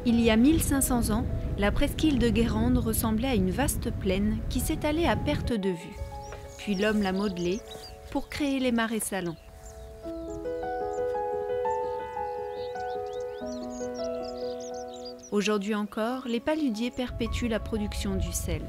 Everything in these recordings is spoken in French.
Il y a 1500 ans, la presqu'île de Guérande ressemblait à une vaste plaine qui s'étalait à perte de vue. Puis l'homme l'a modelée pour créer les marais salants. Aujourd'hui encore, les paludiers perpétuent la production du sel.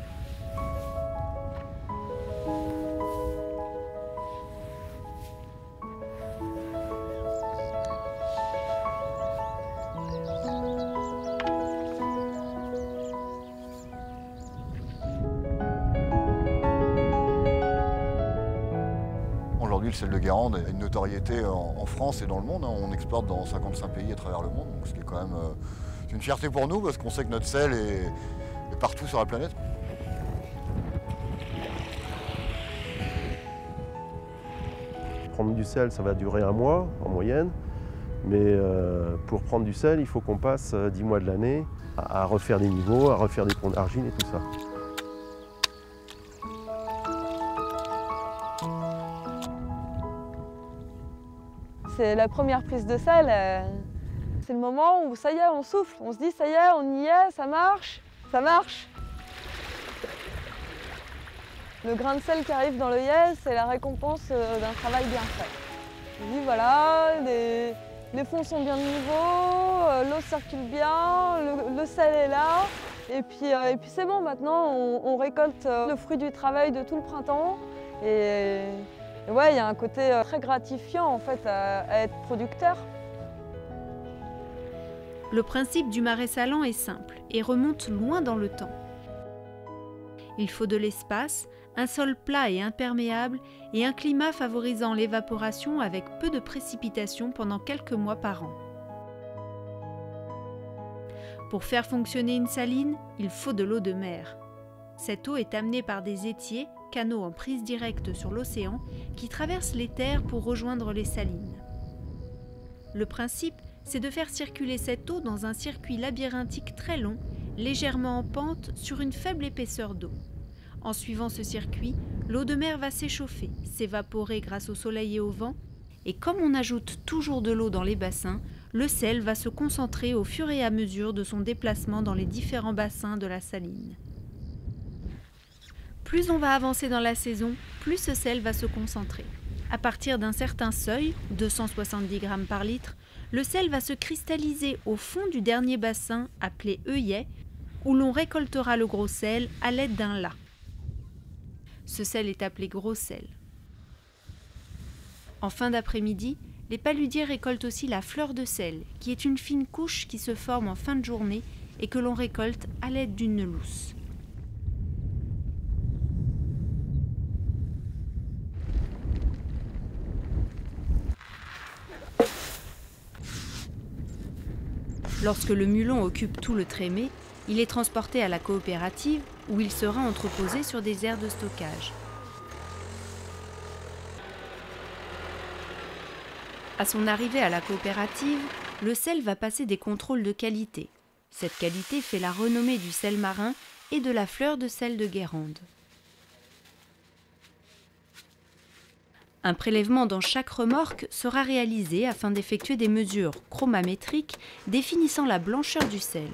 Aujourd'hui, le sel de Guérande a une notoriété en France et dans le monde. On exporte dans 55 pays à travers le monde, donc ce qui est quand même c'est une fierté pour nous parce qu'on sait que notre sel est partout sur la planète. Prendre du sel, ça va durer 1 mois en moyenne, mais pour prendre du sel, il faut qu'on passe 10 mois de l'année à refaire des niveaux, à refaire des ponts d'argile et tout ça. C'est la première prise de sel. C'est le moment où ça y est, on souffle. On se dit ça y est, on y est, ça marche, ça marche. Le grain de sel qui arrive dans l'œillet, c'est la récompense d'un travail bien fait. On dit voilà, les fonds sont bien de niveau, l'eau circule bien, le sel est là. Et puis c'est bon, maintenant on récolte le fruit du travail de tout le printemps. Et ouais, il y a un côté très gratifiant en fait à être producteur. Le principe du marais salant est simple et remonte loin dans le temps. Il faut de l'espace, un sol plat et imperméable et un climat favorisant l'évaporation avec peu de précipitations pendant quelques mois par an. Pour faire fonctionner une saline, il faut de l'eau de mer. Cette eau est amenée par des étiers, canaux en prise directe sur l'océan, qui traversent les terres pour rejoindre les salines. Le principe, c'est de faire circuler cette eau dans un circuit labyrinthique très long, légèrement en pente sur une faible épaisseur d'eau. En suivant ce circuit, l'eau de mer va s'échauffer, s'évaporer grâce au soleil et au vent, et comme on ajoute toujours de l'eau dans les bassins, le sel va se concentrer au fur et à mesure de son déplacement dans les différents bassins de la saline. Plus on va avancer dans la saison, plus ce sel va se concentrer. À partir d'un certain seuil, 270 grammes par litre, le sel va se cristalliser au fond du dernier bassin, appelé œillet, où l'on récoltera le gros sel à l'aide d'un lac. Ce sel est appelé gros sel. En fin d'après-midi, les paludiers récoltent aussi la fleur de sel, qui est une fine couche qui se forme en fin de journée et que l'on récolte à l'aide d'une lousse. Lorsque le mulon occupe tout le trémé, il est transporté à la coopérative où il sera entreposé sur des aires de stockage. À son arrivée à la coopérative, le sel va passer des contrôles de qualité. Cette qualité fait la renommée du sel marin et de la fleur de sel de Guérande. Un prélèvement dans chaque remorque sera réalisé afin d'effectuer des mesures chromamétriques définissant la blancheur du sel.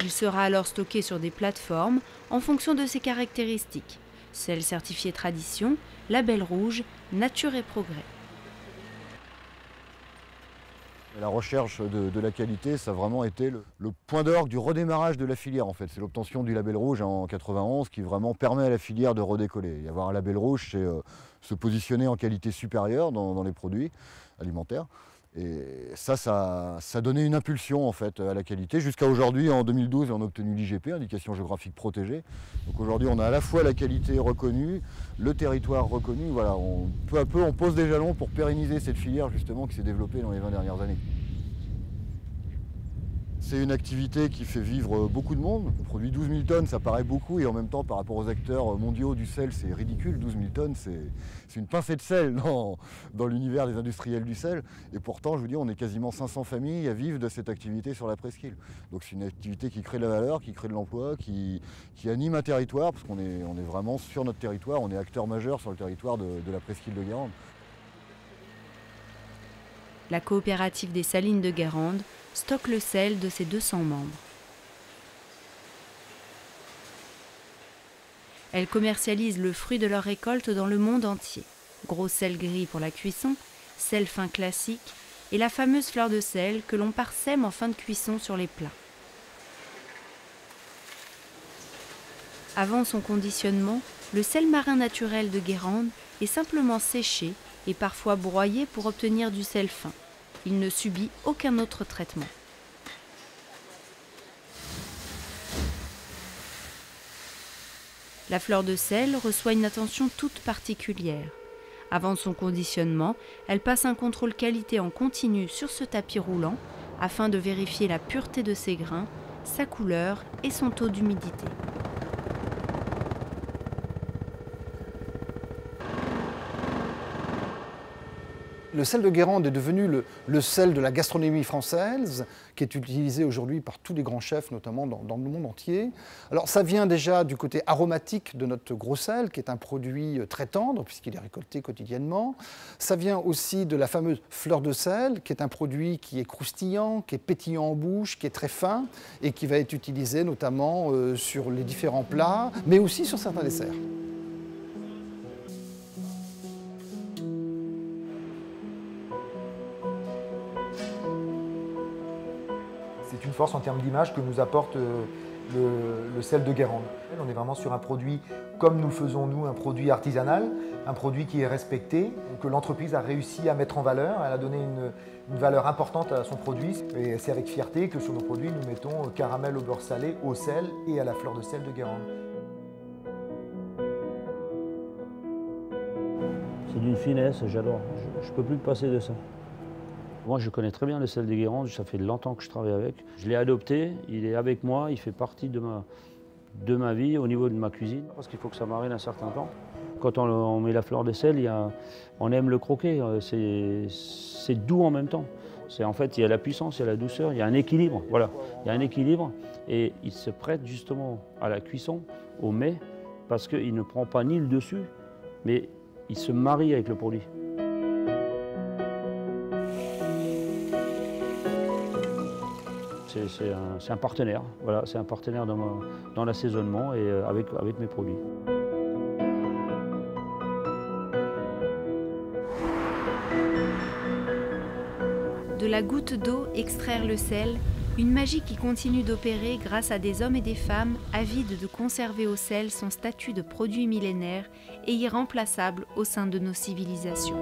Il sera alors stocké sur des plateformes en fonction de ses caractéristiques. Sel certifié tradition, label rouge, nature et progrès. La recherche de la qualité, ça a vraiment été le point d'orgue du redémarrage de la filière en fait. C'est l'obtention du label rouge en 91 qui vraiment permet à la filière de redécoller. Et avoir un label rouge, c'est se positionner en qualité supérieure dans les produits alimentaires. Et ça a donné une impulsion en fait à la qualité. Jusqu'à aujourd'hui, en 2012, on a obtenu l'IGP, indication géographique protégée. Donc aujourd'hui, on a à la fois la qualité reconnue, le territoire reconnu. Voilà, peu à peu, on pose des jalons pour pérenniser cette filière justement qui s'est développée dans les 20 dernières années. C'est une activité qui fait vivre beaucoup de monde. On produit 12 000 tonnes, ça paraît beaucoup, et en même temps, par rapport aux acteurs mondiaux du sel, c'est ridicule. 12 000 tonnes, c'est une pincée de sel dans l'univers des industriels du sel. Et pourtant, je vous dis, on est quasiment 500 familles à vivre de cette activité sur la presqu'île. Donc c'est une activité qui crée de la valeur, qui crée de l'emploi, qui anime un territoire, parce qu'on est vraiment sur notre territoire, on est acteur majeur sur le territoire de la presqu'île de Guérande. La coopérative des salines de Guérande stocke le sel de ses 200 membres. Elle commercialise le fruit de leur récolte dans le monde entier. Gros sel gris pour la cuisson, sel fin classique et la fameuse fleur de sel que l'on parsème en fin de cuisson sur les plats. Avant son conditionnement, le sel marin naturel de Guérande est simplement séché et parfois broyé pour obtenir du sel fin. Il ne subit aucun autre traitement. La fleur de sel reçoit une attention toute particulière. Avant son conditionnement, elle passe un contrôle qualité en continu sur ce tapis roulant afin de vérifier la pureté de ses grains, sa couleur et son taux d'humidité. Le sel de Guérande est devenu le sel de la gastronomie française, qui est utilisé aujourd'hui par tous les grands chefs, notamment dans le monde entier. Alors ça vient déjà du côté aromatique de notre gros sel, qui est un produit très tendre, puisqu'il est récolté quotidiennement. Ça vient aussi de la fameuse fleur de sel, qui est un produit qui est croustillant, qui est pétillant en bouche, qui est très fin, et qui va être utilisé notamment sur les différents plats, mais aussi sur certains desserts. C'est une force en termes d'image que nous apporte le sel de Guérande. On est vraiment sur un produit comme nous faisons nous, un produit artisanal, un produit qui est respecté, que l'entreprise a réussi à mettre en valeur. Elle a donné une valeur importante à son produit et c'est avec fierté que sur nos produits nous mettons caramel au beurre salé, au sel et à la fleur de sel de Guérande. C'est d'une finesse, j'adore. Je ne peux plus me passer de ça. Moi, je connais très bien le sel de Guérande, ça fait longtemps que je travaille avec. Je l'ai adopté, il est avec moi, il fait partie de ma vie au niveau de ma cuisine, parce qu'il faut que ça marine un certain temps. Quand on met la fleur de sel, on aime le croquer, c'est doux en même temps. En fait, il y a la puissance, il y a la douceur, il y a un équilibre. Voilà, il y a un équilibre et il se prête justement à la cuisson, au mets, parce qu'il ne prend pas ni le dessus, mais il se marie avec le produit. C'est un partenaire, voilà, c'est un partenaire dans l'assaisonnement et avec mes produits. De la goutte d'eau extraire le sel, une magie qui continue d'opérer grâce à des hommes et des femmes avides de conserver au sel son statut de produit millénaire et irremplaçable au sein de nos civilisations.